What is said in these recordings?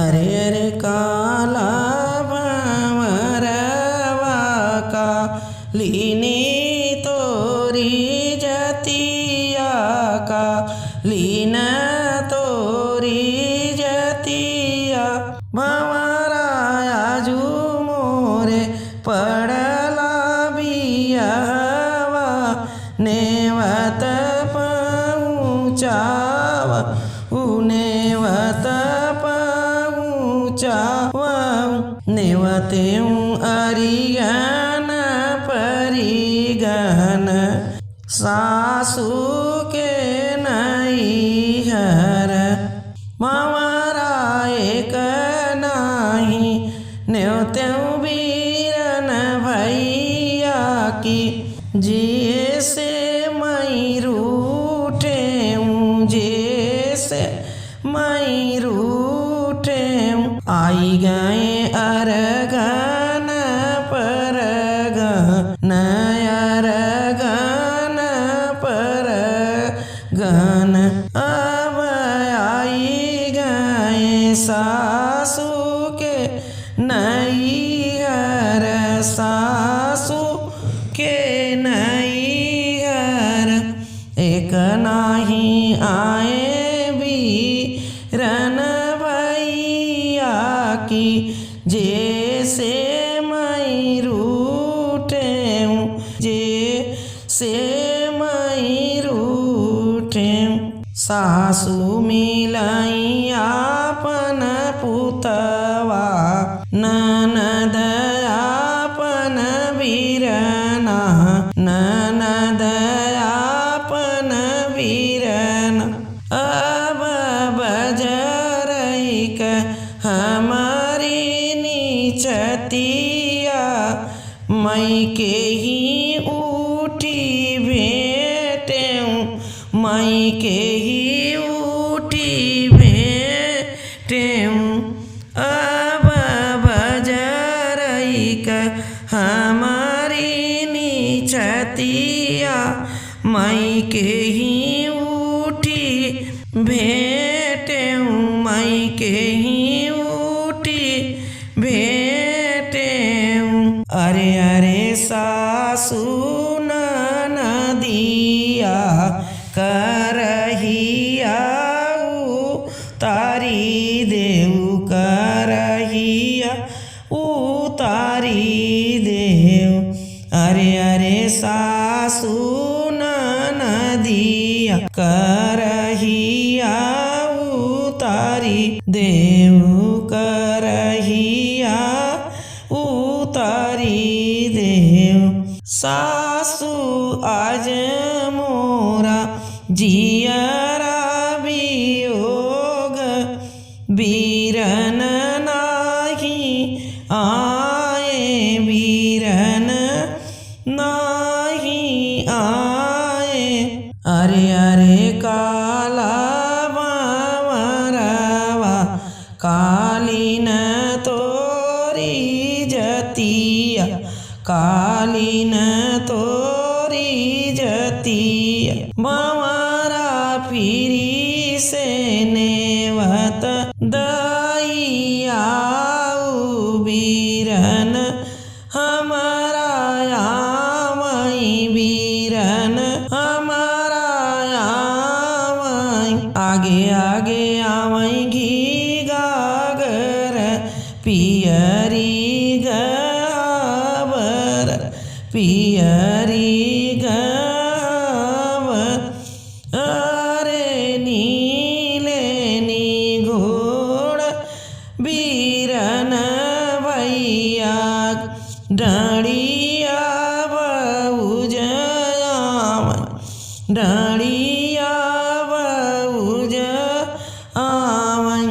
अरे अरे काला भंवरवा कालीनी तोरी जतिया कालीन तोरी जतिया भंवरा आजू मोरे पड़ला बियावा नेवत पहुँचावा नेवत पहुँचावा नेवतेऊ अरिगन परिगन सासू के नैहर भंवरा एक नाही नेवतेऊ बीरन भैया की जिए से मई रूठेऊ जैसे मई रूठेऊ आई गए अरगन परगन अरगन परगन अब आई गए सासू के नैहर सासू के नैहर एक नाही आए बीरन भैया की जैसे मई रूठेऊ जैसे मई रूठेऊ सासू मिलाई आपन पुतवा ननद आपन बीरना ननद आपन बीरना अब बजरईक हमारी नीचतिया मई के ही उठी भेटेऊ मई के ही उठी भेटेऊ अब बजरईक हमारी नीचतिया मई के ही उठी भेटेऊ मई के ही उठी भेटेऊ अरे अरे सासू ननदिया करहिया उतारी देऊ करहिया उतारी देऊ अरे अरे सासू ननदिया करहिया उतारी देऊ करहिया उतारी देऊ सासू आज मोरा जियरा वियोग बीरन नाही आए बीरन नाही आए अरे अरे काला भंवरवा कालीन तोरी जतिया कालीन तोरी जतिया भंवरा फिरी से नेवत दईयाऊ बीरन हमारा आवई बीरन हमारा आवई आगे आगे आवई घी गागर पियरी गबर पियरी गबर अरे नीले नी घोड़ बीरन भैया डड़िया बहुजयावन डड़िया बहुजयावन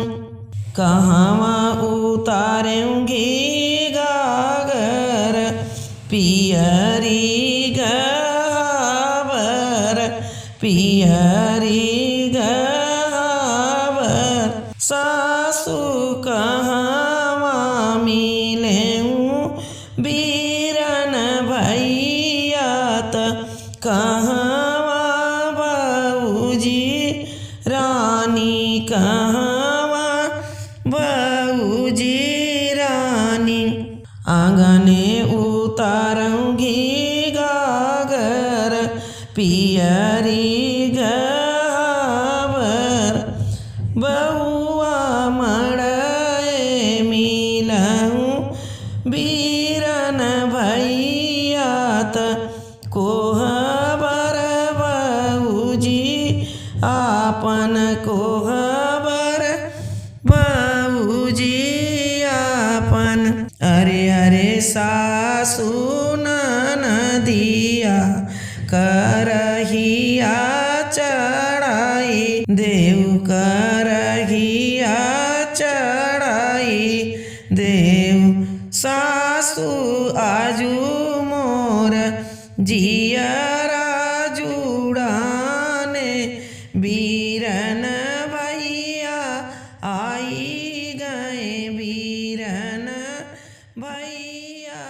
कहवा उतारेंगी गागर पियरी गबर पियरी गबर सासू कहवा मिलेऊ बीरन भैया त कहवा बाबूजी रानी कहवा पियरी गबर बहुआ मड़े मिलहूँ बीरन भैया त कोहबर बऊजी आपन कोहबर बऊजी आपन। अरे अरे सासु ननदिया करहिया चढ़ाई देव करहिया चढ़ाई देव सासु आजू मोर जियरा जुड़ाने बीरन भैया आई गए बीरन भैया।